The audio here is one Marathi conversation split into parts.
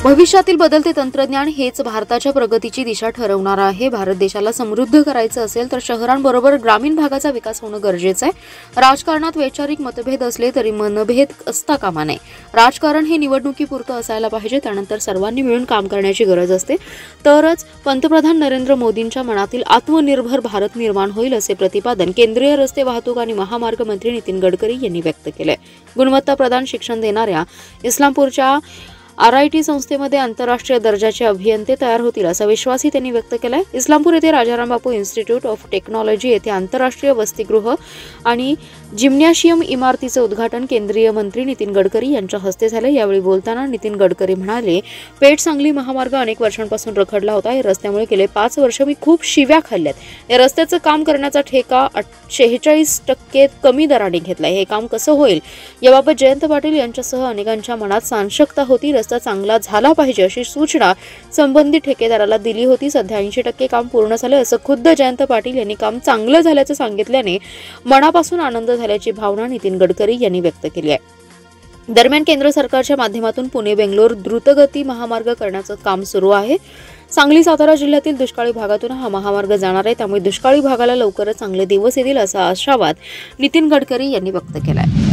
भविष्यातील बदलते तंत्रज्ञान हेच भारताच्या प्रगतीची दिशा ठरवणार आहे। भारत देशाला समृद्ध करायचं असेल तर शहरांबरोबर ग्रामीण भागाचा विकास होणं गरजेचं आहे। राजकारणात वैचारिक मतभेद असले तरी मनभेद असता कामा नये। राजकारण हे निवडणुकीपुरतं असायला पाहिजे, त्यानंतर सर्वांनी मिळून काम करण्याची गरज असते, तरच पंतप्रधान नरेंद्र मोदींच्या मनातील आत्मनिर्भर भारत निर्माण होईल, असे प्रतिपादन केंद्रीय रस्ते वाहतूक आणि महामार्ग मंत्री नितीन गडकरी यांनी व्यक्त केले। गुणवत्ता प्रदान शिक्षण देणाऱ्या इस्लामपूरच्या RIT संस्थेमध्ये आंतरराष्ट्रीय दर्जाचे अभियंते तयार होतील असा विश्वासही त्यांनी व्यक्त केलाय। इस्लामपूर येथे Rajaram Bapu institute of technology येथे आंतरराष्ट्रीय वसतिगृह आणि जिम्नॅशियम इमारतीचे उद्घाटन केंद्रीय मंत्री नितीन गडकरी यांच्या हस्ते झाले। यावेळी बोलताना नितीन गडकरी म्हणाले, पेठ सांगली महामार्ग अनेक वर्षांपासून रखडला होता। या रस्त्यामुळे गेले 5 वर्ष मी खूप शिव्या खाल्ल्यात। या रस्त्याचं काम करण्याचा ठेका 46% कमी दराने घेतलाय। हे काम कसं होईल याबाबत जयंत पाटील यांच्यासह अनेकांच्या मनात साशंकता होती। रस्ता चांगला झाला पाहिजे अशी सूचना संबंधित ठेकेदाराला दिली होती। सध्या 80% काम पूर्ण झाले असं खुद्द जयंत पाटील यांनी काम चांगलं झाल्याचं सांगितल्याने मनापासून आनंद झाल्याची भावना नितीन गडकरी यांनी व्यक्त केली आहे। दरम्यान केंद्र सरकारच्या माध्यमातून पुणे बेंगलोर द्रुतगती महामार्ग करण्याचं काम सुरू आहे। सांगली सातारा जिल्ह्यातील दुष्काळी भागातून हा महामार्ग जाणार आहे, त्यामुळे दुष्काळी भागाला लवकरच चांगले दिवस येतील असा आशावाद नितीन गडकरी यांनी व्यक्त केला आहे।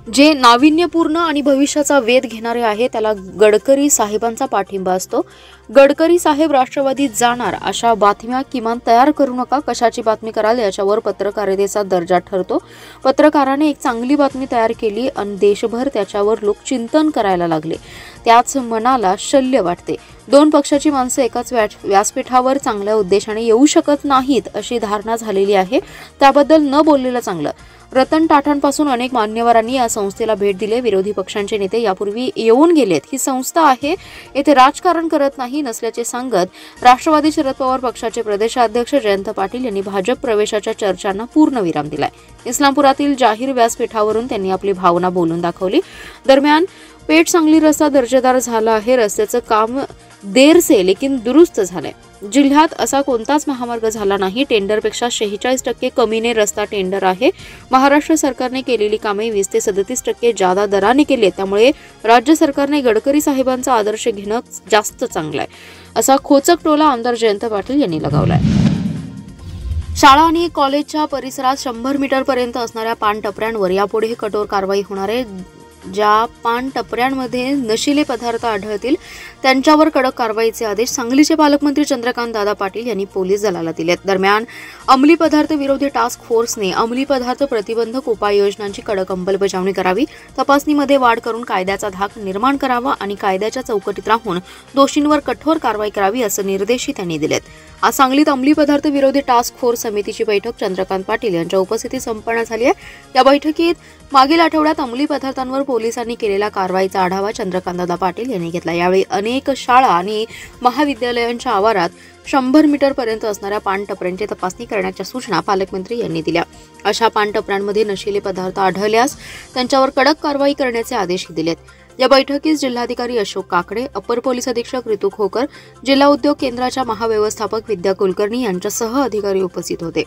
जे नाविन्यपूर्ण आणि भविष्याचा वेध घेणारे आहे त्याला गडकरी साहेबांचा पाठिंबा असतो। गडकरी साहेब राष्ट्रवादीत जाणार अशा बातम्या किमान तयार करू नका। कशाची बातमी कराल याच्यावर पत्रकारितेचा दर्जा ठरतो। पत्रकाराने एक चांगली बातमी तयार केली आणि देशभर त्याच्यावर लोक चिंतन करायला लागले, त्याच मनाला शल्य वाटते। 2 पक्षाची माणसं एकाच व्यासपीठावर चांगल्या उद्देशाने येऊ शकत नाहीत अशी धारणा झालेली आहे, त्याबद्दल न बोललेलं चांगलं। रतन टाटांपासून अनेक मान्यवरांनी या संस्थेला भेट दिली। विरोधी पक्षांचे नेते यापूर्वी येऊन गेलेत। ही संस्था आहे, येथे राजकारण करत नाही नसल्याचे सांगत राष्ट्रवादी शरद पवार पक्षाचे प्रदेशाध्यक्ष जयंत पाटील यांनी भाजप प्रवेशाच्या चर्चांना पूर्णविराम दिलाय। इस्लामपुरातील जाहीर व्यासपीठावरून त्यांनी आपली भावना बोलून दाखवली। दरम्यान पेठ सांगली रस्ता दर्जेदार झाला आहे। रस्त्याचं काम देर से लेकिन दुरुस्त झालंय। जिल्ह्यात असा कोणताच महामार्ग झाला नाही। टेंडरपेक्षा 46% कमीने रस्ता टेंडर आहे। महाराष्ट्र सरकारने केलेली कामे 20 ते 37% जादा दराने केली, त्यामुळे राज्य सरकारने गडकरी साहेबांचा आदर्श घेणं जास्त चांगलं आहे असा खोचक टोला आमदार जयंत पाटील यांनी लगावलाय। शाळा आणि कॉलेजच्या परिसरात 100 मीटरपर्यंत असणाऱ्या पानटपऱ्यांवर यापुढे कठोर कारवाई होणार आहे। ज्या पानटपऱ्यांमध्ये नशिले पदार्थ आढळतील त्यांच्यावर कडक कारवाईचे आदेश सांगलीचे पालकमंत्री चंद्रकांत दादा पाटील यांनी पोलीस दलाला दिलेत। दरम्यान अंमली पदार्थ विरोधी टास्क फोर्सने अंमली पदार्थ प्रतिबंधक उपाययोजनांची कडक अंमलबजावणी करावी, तपासणीमध्ये वाढ करून कायद्याचा धाक निर्माण करावा आणि कायद्याच्या चौकटीत राहून दोषींवर कठोर कारवाई करावी असे निर्देशही त्यांनी दिलेत। आज सांगलीत अंमली पदार्थ विरोधी टास्क फोर्स समितीची बैठक चंद्रकांत पाटील यांच्या उपस्थितीत संपन्न झाली आहे। या बैठकीत मागील आठवड्यात अंमली पदार्थांवर पोलिसांनी केलेल्या कारवाईचा आढावा चंद्रकांतदादा पाटील यांनी घेतला। यावेळी अनेक शाळा आणि महाविद्यालयांच्या आवारात 100 मीटरपर्यंत असणाऱ्या पानटपऱ्यांची तपासणी करण्याच्या सूचना पालकमंत्री यांनी दिल्या। अशा पानटपऱ्यांमध्ये नशिले पदार्थ आढळल्यास त्यांच्यावर कडक कारवाई करण्याचे आदेशही दिलेत। या बैठकीत जिल्हाधिकारी अशोक काकडे, अपर पोलीस अधीक्षक ऋतू खोकर, जिल्हा उद्योग केंद्राच्या महाव्यवस्थापक विद्या कुलकर्णी यांच्यासह अधिकारी उपस्थित होते।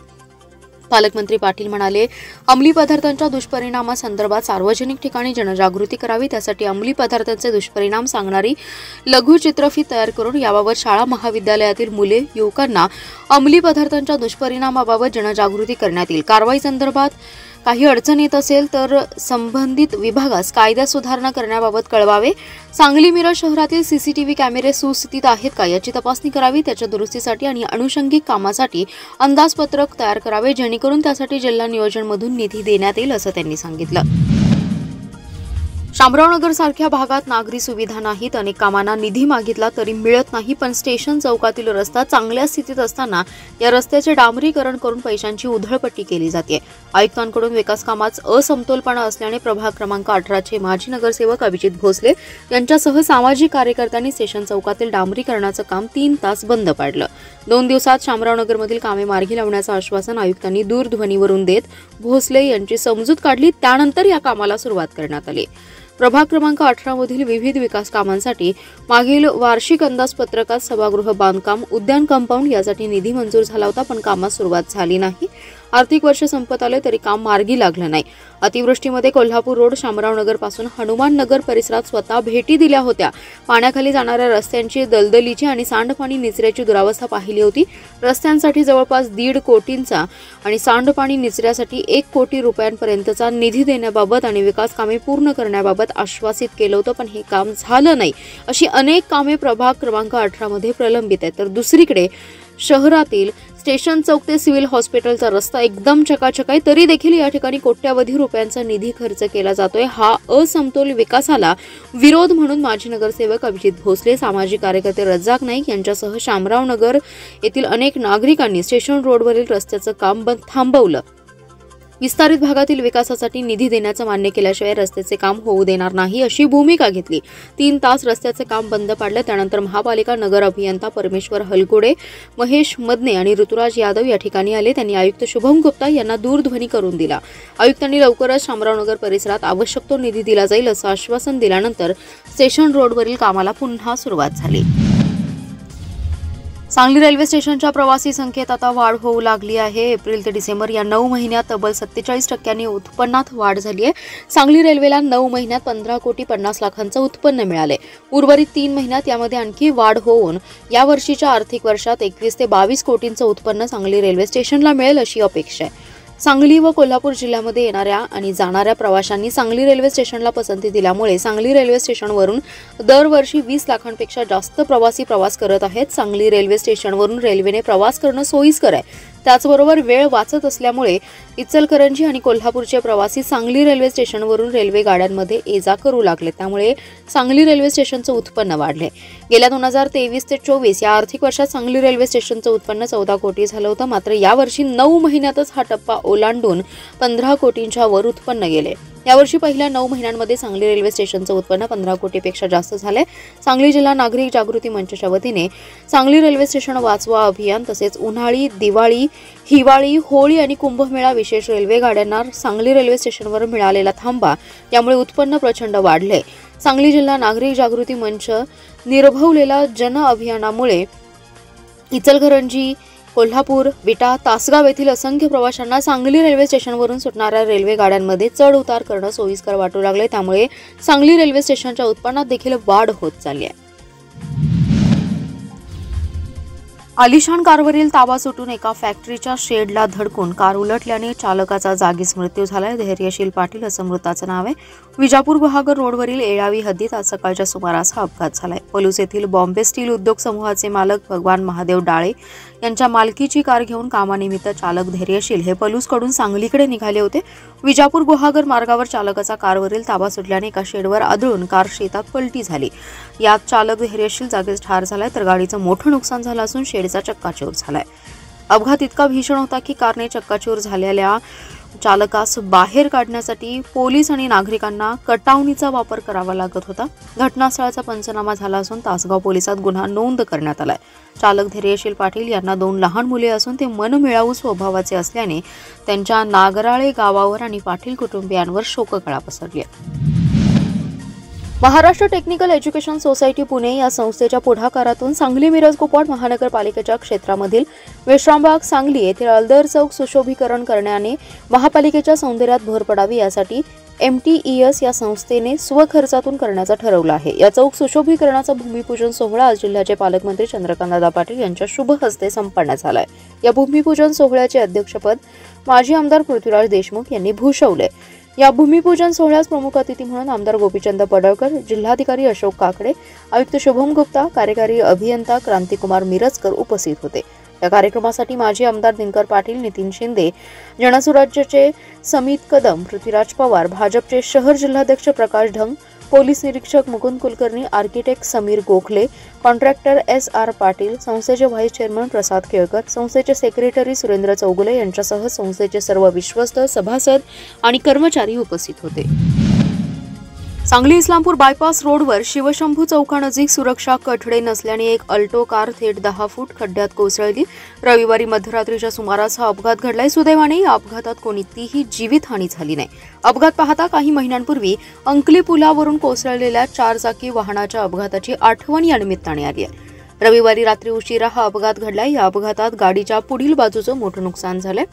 पालकमंत्री पाटील म्हणाले, अंमली पदार्थांच्या दुष्परिणामासंदर्भात सार्वजनिक ठिकाणी जनजागृती करावी, त्यासाठी अंमली पदार्थांचे दुष्परिणाम सांगणारी लघुचित्रफीत तयार करून याबाबत शाळा महाविद्यालयातील मुले युवकांना अंमली पदार्थांच्या दुष्परिणामाबाबत जनजागृती करण्यात येईल। कारवाई संदर्भात काही अडचण येत असेल तर संबंधित विभागास कायदा सुधारणा करण्याबाबत कळवावे। सांगली मिरज शहरातील CCTV कॅमेरे सुस्थितीत आहेत का याची तपासणी करावी, त्याच्या दुरुस्तीसाठी आणि अनुषंगिक कामासाठी अंदाजपत्रक तयार करावे, जेणेकरून त्यासाठी जिल्हा नियोजनमधून निधी देण्यात येईल असं त्यांनी सांगितलं। शामरावनगर सारख्या भागात नागरी सुविधा नाहीत। अनेक कामांना निधी मागितला तरी मिळत नाही, पण स्टेशन चौकातील रस्ता चांगल्या स्थितीत असताना या रस्त्याचे डांबरीकरण करून पैशांची उधळपट्टी केली जाते। आयुक्तांकडून विकास कामात असमतोलपणा असल्याने प्रभाग क्रमांक 18चे माजी नगरसेवक अभिजित भोसले यांच्यासह सामाजिक कार्यकर्त्यांनी स्टेशन चौकातील डांबरीकरणाचं काम 3 तास बंद पाडलं। 2 दिवसात शामरावनगरमधील कामे मार्गी लावण्याचं आश्वासन आयुक्तांनी दूरध्वनीवरून देत भोसले यांची समजूत काढली, त्यानंतर या कामाला सुरुवात करण्यात आली। प्रभाग क्रमांक 18 मधील विविध विकास कामांसाठी मागील वार्षिक अंदाजपत्रकात सभागृह बांधकाम, उद्यान कंपाऊंड यासाठी निधी मंजूर झाला होता, पण कामास सुरुवात झाली नाही। आर्थिक वर्ष संपत आले तरी काम मार्गी लागलं नाही। अतिवृष्टीमध्ये कोल्हापूर रोड, शामराव नगर पासून हनुमान नगर परिसरात स्वतः भेटी दिल्या होत्या. पाण्याखाली जाणाऱ्या रस्त्यांची दलदलीची आणि सांडपाणी निचऱ्याची दुरावस्था पाहिली होती. रस्त्यांसाठी जवळपास 1.5 कोटींचा आणि सांडपाणी निचऱ्यासाठी 1 कोटी रुपयांपर्यंतचा निधी देण्याबाबत आणि विकास कामे पूर्ण करण्याबाबत आश्वासित केलं होतं, पण हे काम झालं नाही. अशी अनेक कामे प्रभाग क्रमांक 18 मध्ये प्रलंबित आहेत. तर दुसरीकडे शहरातील स्टेशन चौक ते सिव्हिल हॉस्पिटलचा रस्ता एकदम चकाचक आहे, तरी देखील या ठिकाणी कोट्यावधी रुपयांचा निधी खर्च केला जातोय. हा असमतोल विकासाला विरोध म्हणून माजी नगरसेवक अभिजित भोसले, सामाजिक कार्यकर्ते रज्जाक नाईक यांच्यासह शामराव नगर येथील अनेक नागरिकांनी स्टेशन रोडवरील रस्त्याचं काम थांबवलं. विस्तारित भागातील विकासासाठी निधी देण्याचं मान्य केल्याशिवाय रस्त्याचे काम होऊ देणार नाही अशी भूमिका घेतली. 3 तास रस्त्याचे काम बंद पाडलं. त्यानंतर महापालिका नगर अभियंता परमेश्वर हलकुडे, महेश मदने आणि ऋतुराज यादव या ठिकाणी आले. त्यांनी आयुक्त शुभम गुप्ता यांना दूरध्वनी करून दिला. आयुक्तांनी लवकरच शामरावनगर परिसरात आवश्यक तो निधी दिला जाईल असं आश्वासन दिल्यानंतर स्टेशन रोडवरील कामाला पुन्हा सुरुवात झाली. सांगली रेल्वे स्टेशनच्या प्रवासी संख्येत आता वाढ होऊ लागली आहे. एप्रिल ते डिसेंबर या 9 महिन्यात तब्बल 47% उत्पन्नात वाढ झाली आहे. सांगली रेल्वेला 9 महिन्यात 15,50,00,000चं उत्पन्न मिळाले. उर्वरित 3 महिन्यात यामध्ये आणखी वाढ होऊन या वर्षीच्या आर्थिक वर्षात 21 ते 22 कोटींचं उत्पन्न सांगली रेल्वे स्टेशनला मिळेल अशी अपेक्षा आहे. सांगली व कोल्हापूर जिल्ह्यामध्ये येणाऱ्या आणि जाणाऱ्या प्रवाशांनी सांगली रेल्वे स्टेशनला पसंती दिल्यामुळे सांगली रेल्वे स्टेशनवरून दरवर्षी 20 लाखांपेक्षा जास्त प्रवासी प्रवास करत आहेत. सांगली रेल्वे स्टेशनवरून रेल्वेने प्रवास करणं सोयीस्कर आहे. त्याचबरोबर वेळ वाचत असल्यामुळे इचलकरंजी आणि कोल्हापूरचे प्रवासी सांगली रेल्वे स्टेशनवरून रेल्वे गाड्यांमध्ये ये-जा करू लागले. त्यामुळे सांगली रेल्वे स्टेशनचं उत्पन्न वाढले. गेल्या 2023 ते 24 या आर्थिक वर्षात सांगली रेल्वे स्टेशनचं उत्पन्न 14 कोटी झालं होतं. मात्र यावर्षी 9 महिन्यातच हा टप्पा ओलांडून 15 कोटींच्या वर उत्पन्न गेले. यावर्षी पहिल्या 9 महिन्यांमध्ये सांगली रेल्वे स्टेशनचं उत्पन्न 15 कोटीपेक्षा जास्त झाले. सांगली जिल्हा नागरिक जागृती मंचच्या वतीने सांगली रेल्वे स्टेशन वाचवा अभियान तसेच उन्हाळी, दिवाळी, हिवाळी, होळी आणि कुंभमेळा विशेष रेल्वे गाड्यांना सांगली रेल्वे स्टेशनवर मिळालेला थांबा यामुळे उत्पन्न प्रचंड वाढले. सांगली जिल्हा नागरिक जागृती मंच निर्भवलेला जन अभियानामुळे इचलकरंजी, कोल्हापूर, विटा, तासगाव येथील असंख्य प्रवाशांना सांगली रेल्वे स्टेशनवरून सुटणाऱ्या रेल्वे गाड्यांमध्ये चढ उतार करणं सोयीस्कर वाटू लागले. त्यामुळे सांगली रेल्वे स्टेशनच्या उत्पन्नात देखील वाढ होत चालली आहे. आलिशान कारवरील ताबा सुटून एका फॅक्टरीच्या शेडला धडकून कार उलटल्याने चालकाचा जागीच मृत्यू झालाय. धैर्यशील पाटील असं मृताचं नाव आहे. विजापूर गुहागर रोडवरील येळावी हद्दीत आज सकाळच्या सुमारास हा अपघात झालाय. पलूस येथील बॉम्बे स्टील उद्योग समूहाचे मालक भगवान महादेव डाळे यांच्या मालकीची कार घेऊन कामानिमित्त चालक धैर्यशील हे पलूसकडून सांगलीकडे निघाले होते. विजापूर गुहागर मार्गावर चालकाचा कारवरील ताबा सुटल्याने एका शेडवर आदळून कार शेतात पलटी झाली. यात चालक धैर्यशील जागीच ठार झालाय तर गाडीचं मोठं नुकसान झालं असून शेडचा चक्काचूर झालाय. अपघात इतका भीषण होता की कारने चक्काचूर झालेल्या चालकास बाहेर काढण्यासाठी पोलीस आणि नागरिकांना कटावणीचा वापर करावा लागत होता. घटनास्थळाचा पंचनामा झाला असून तासगाव पोलिसात गुन्हा नोंद करण्यात आलाय. चालक धैर्यशील पाटील यांना 2 लहान मुले असून ते मनमिळावू स्वभावाचे असल्याने त्यांच्या नागराळे गावावर आणि पाटील कुटुंबियांवर शोककळा पसरली आहे. Maharashtra technical education society Pune या संस्थेच्या पुढाकारातून सांगली मिरज कुपवाड महानगरपालिकेच्या क्षेत्रामधील विश्रामबाग सांगली येथील अल्दर चौक सुशोभीकरण करण्याने महापालिकेच्या सौंदर्यात भर पडावी यासाठी MTES या संस्थेने स्वखर्चातून करण्याचं ठरवलं आहे. या चौक सुशोभीकरणाचा भूमिपूजन सोहळा आज जिल्ह्याचे पालकमंत्री चंद्रकांतदादा पाटील यांच्या शुभ हस्ते संपन्न झालाय. या भूमिपूजन सोहळ्याचे अध्यक्षपद माजी आमदार पृथ्वीराज देशमुख यांनी भूषवले. या भूमिपूजन सोहळ्यास प्रमुख अतिथी म्हणून आमदार गोपीचंद पडळकर, जिल्हाधिकारी अशोक काकडे, आयुक्त शुभम गुप्ता, कार्यकारी अभियंता क्रांतिकुमार मिरजकर उपस्थित होते. या कार्यक्रमासाठी माजी आमदार दिनकर पाटील, नितीन शिंदे, जनसुराज्यचे समित कदम, पृथ्वीराज पवार, भाजपचे शहर जिल्हाध्यक्ष प्रकाश ढंग, पोलीस निरीक्षक Mukund Kulkarni, architect Sameer Gokhale, contractor SR Patil, संस्थेचे व्हाईस चेअरमन प्रसाद केळकर, संस्थेचे सेक्रेटरी सुरेंद्र चौगुले यांच्यासह संस्थेचे सर्व विश्वस्त, सभासद आणि कर्मचारी उपस्थित होते. सांगली इस्लामपूर बायपास रोडवर शिवशंभू चौकानजीक सुरक्षा कठडे नसल्याने एक अल्टो कार थेट 10 फूट खड्ड्यात कोसळली. रविवारी मध्यरात्रीच्या सुमारास हा अपघात घडलाय. सुदैवाने या अपघातात कोणतीही जीवितहानी झाली नाही. अपघात पाहता काही महिन्यांपूर्वी अंकली पुलावरून कोसळलेल्या 4 चाकी वाहनाच्या अपघाताची आठवण या निमित्ताने आली आहे. रविवारी रात्री उशिरा हा अपघात घडलाय. या अपघातात गाडीच्या पुढील बाजूचं मोठं नुकसान झालंय.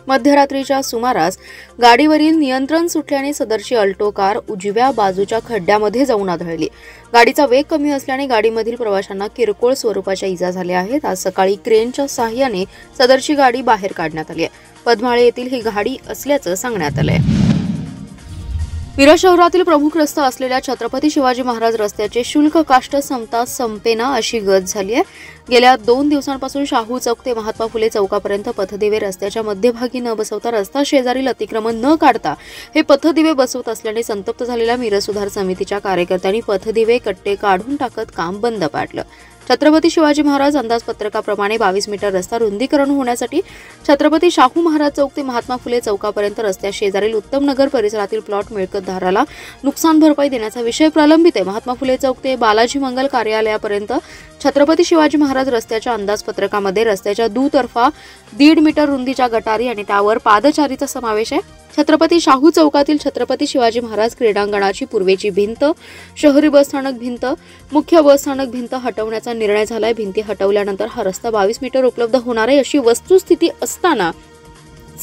मध्यरात्रीच्या सुमारास गाडीवरील नियंत्रण सुटल्याने सदरची अल्टो कार उजव्या बाजूच्या खड्ड्यामध्ये जाऊन आदळली। गाडीचा वेग कमी असल्याने गाडीमधील प्रवाशांना किरकोळ स्वरूपाच्या इजा झाल्या आहेत। आज सकाळी क्रेनच्या सहाय्याने सदरची गाडी बाहेर काढण्यात आली आहे। पद्माळे येथील ही गाडी असल्याचं सांगण्यात आलंय। मिरज शहरातील प्रमुख रस्ता असलेल्या छत्रपती शिवाजी महाराज रस्त्याचे शुल्क काष्ट संपता संपेना अशी गत झाली आहे। गेल्या 2 दिवसांपासून शाहू चौक ते महात्मा फुले चौकापर्यंत पथदिवे रस्त्याच्या मध्यभागी न बसवता रस्ता शेजारील अतिक्रमण न काढता हे पथदिवे बसवत असल्याने संतप्त झालेल्या मिरज सुधार समितीच्या कार्यकर्त्यांनी पथदिवे कट्टे काढून टाकत काम बंद पाडलं। छत्रपती शिवाजी महाराज अंदाजपत्रकाप्रमाणे 22 मीटर रस्ता रुंदीकरण होण्यासाठी छत्रपती शाहू महाराज चौक ते महात्मा फुले चौकापर्यंत रस्त्या शेजारील उत्तम नगर परिसरातील प्लॉट मिळकतदाराला नुकसान भरपाई देण्याचा विषय प्रलंबित आहे। महात्मा फुले चौक ते बालाजी मंगल कार्यालयापर्यंत छत्रपती शिवाजी महाराज रस्त्याच्या अंदाजपत्रकामध्ये रस्त्याच्या दुतर्फा 1.5 मीटर रुंदीच्या गटारी आणि त्यावर पादचारीचा समावेश आहे। छत्रपती शाहू चौकातील छत्रपती शिवाजी महाराज क्रीडांगणाची पूर्वेची भिंत, शहरी बसस्थानक भिंत, मुख्य बसस्थानक भिंत हटवण्याचा निर्णय झालाय। भिंती हटवल्यानंतर हा रस्ता 22 मीटर उपलब्ध होणार आहे अशी वस्तुस्थिती असताना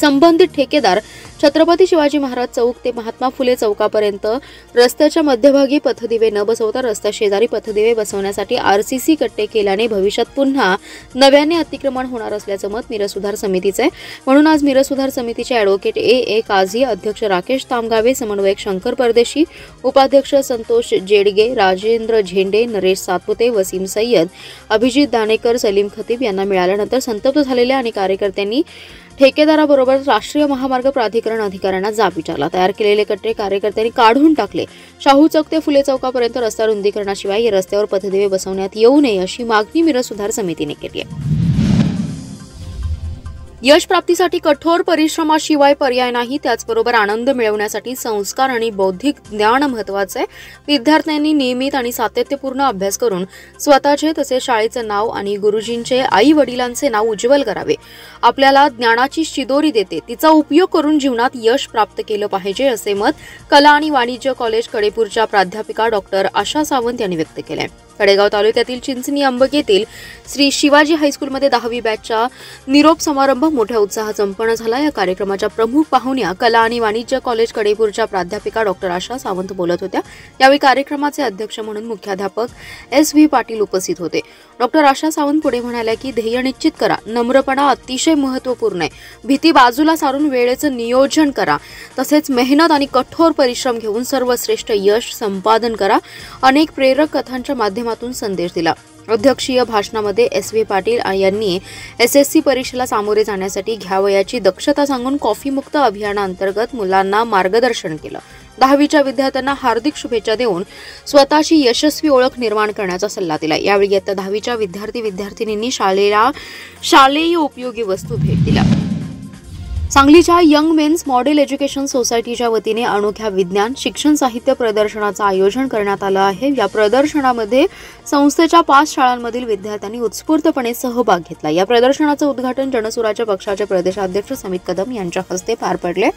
संबंधित ठेकेदार छत्रपती शिवाजी महाराज चौक ते महात्मा फुले चौकापर्यंत रस्त्याच्या मध्यभागी पथदिवे न बसवता रस्त्या शेजारी पथदिवे बसवण्यासाठी आरसीसी कट्टे केल्याने भविष्यात पुन्हा नव्याने अतिक्रमण होणार असल्याचं मत मिरज सुधार समितीचे आहे। म्हणून आज मिरज सुधार समितीचे ॲडव्होकेट ए काझी, अध्यक्ष राकेश तामगावे, समन्वयक शंकर परदेशी, उपाध्यक्ष संतोष जेडगे, राजेंद्र झेंडे, नरेश सातपुते, वसीम सय्यद, अभिजित दानेकर, सलीम खतीब यांना मिळाल्यानंतर संतप्त झालेल्या आणि कार्यकर्त्यांनी ठेकेदाराबरोबर राष्ट्रीय महामार्ग प्राधिकरण अधिकाऱ्यांना जाब विचारला। तयार केलेले कट्टे कार्यकर्त्यांनी काढून टाकले। शाहू चौक ते फुले चौकापर्यंत रस्ता रुंदीकरणाशिवाय या रस्त्यावर पथदिवे बसवण्यात येऊ नये अशी मागणी मिरज सुधार समितीने केली आहे। यश प्राप्तीसाठी कठोर परिश्रमाशिवाय पर्याय नाही, त्याचबरोबर आनंद मिळवण्यासाठी संस्कार आणि बौद्धिक ज्ञान महत्त्वाचे आहे। विद्यार्थ्यांनी नियमित आणि सातत्यपूर्ण अभ्यास करून स्वतःचे तसेच शाळेचं नाव आणि गुरुजींचे, आई वडिलांचे नाव उज्ज्वल करावे। आपल्याला ज्ञानाची शिदोरी देते, तिचा उपयोग करून जीवनात यश प्राप्त केलं पाहिजे असे मत कला आणि वाणिज्य कॉलेज कडेपूरच्या प्राध्यापिका डॉक्टर आशा सावंत यांनी व्यक्त केले। कडेगाव तालुक्यातील चिंचणी अंबक येथील श्री शिवाजी हायस्कूलमध्ये 10वी बॅचचा निरोप समारंभ मोठ्या उत्साहात संपन्न झाला। या कार्यक्रमाच्या प्रमुख पाहुण्या कला आणि वाणिज्य कॉलेज कडेपूरच्या प्राध्यापिका डॉक्टर आशा सावंत बोलत होत्या। यावेळी कार्यक्रमाचे अध्यक्ष म्हणून मुख्याध्यापक SV पाटील उपस्थित होते। डॉक्टर आशा सावंत पुढे म्हणाल्या की ध्येय निश्चित करा, नम्रपणा अतिशय महत्त्वपूर्ण आहे, भीती बाजूला सारून वेळेचं नियोजन करा, तसेच मेहनत आणि कठोर परिश्रम घेऊन सर्वश्रेष्ठ यश संपादन करा। अनेक प्रेरक कथांच्या माध्यमातून संदेश दिला। अध्यक्षीय भाषणामध्ये SV पाटील यांनी SSC परीक्षेला सामोरे जाण्यासाठी घ्यावयाची दक्षता सांगून कॉफी मुक्त अभियानाअंतर्गत मुलांना मार्गदर्शन केलं। 10वीच्या विद्यार्थ्यांना हार्दिक शुभेच्छा देऊन स्वतःची यशस्वी ओळख निर्माण करण्याचा सल्ला दिला। यावेळी इयत्ता 10वीच्या विद्यार्थी-विद्यार्थिनींनी शालेय उपयोगी वस्तू भेट दिल्या। सांगलीच्या यंग मेन्स मॉडेल एज्युकेशन सोसायटीच्या वतीने अनोख्या विज्ञान शिक्षण साहित्य प्रदर्शनाचं आयोजन करण्यात आलं आहे। या प्रदर्शनामध्ये संस्थेच्या 5 शाळांमधील विद्यार्थ्यांनी उत्स्फूर्तपणे सहभाग घेतला। या प्रदर्शनाचं उद्घाटन जनसुराज्य पक्षाचे प्रदेशाध्यक्ष समित कदम यांच्या हस्ते पार पडले।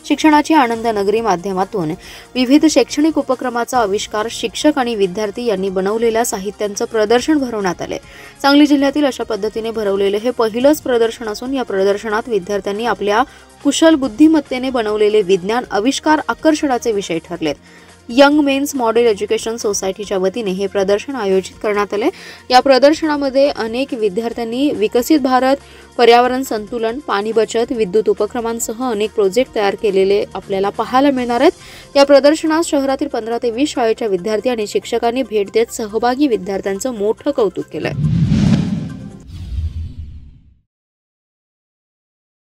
शिक्षणाची आनंद नगरी माध्यमातून विविध शैक्षणिक उपक्रमाचा आविष्कार, शिक्षक आणि विद्यार्थी यांनी बनवलेल्या साहित्यांचं प्रदर्शन भरवण्यात आले। सांगली जिल्ह्यातील अशा पद्धतीने भरवलेले हे पहिलंच प्रदर्शन असून या प्रदर्शनात विद्यार्थ्यांनी आपल्या कुशल बुद्धिमत्तेने बनवलेले विज्ञान आविष्कार आकर्षणाचे विषय ठरलेत। यंग मेन्स मॉडेल एज्युकेशन सोसायटीच्या वतीने हे प्रदर्शन आयोजित करण्यात आले। या प्रदर्शनामध्ये अनेक विद्यार्थ्यांनी विकसित भारत, पर्यावरण संतुलन, पाणी बचत, विद्युत उपक्रमांसह अनेक प्रोजेक्ट तयार केलेले आपल्याला पाहायला मिळणार आहेत। या प्रदर्शनात शहरातील 15 ते 20 शाळेच्या विद्यार्थी आणि शिक्षकांनी भेट देत सहभागी विद्यार्थ्यांचं मोठं कौतुक केलंय।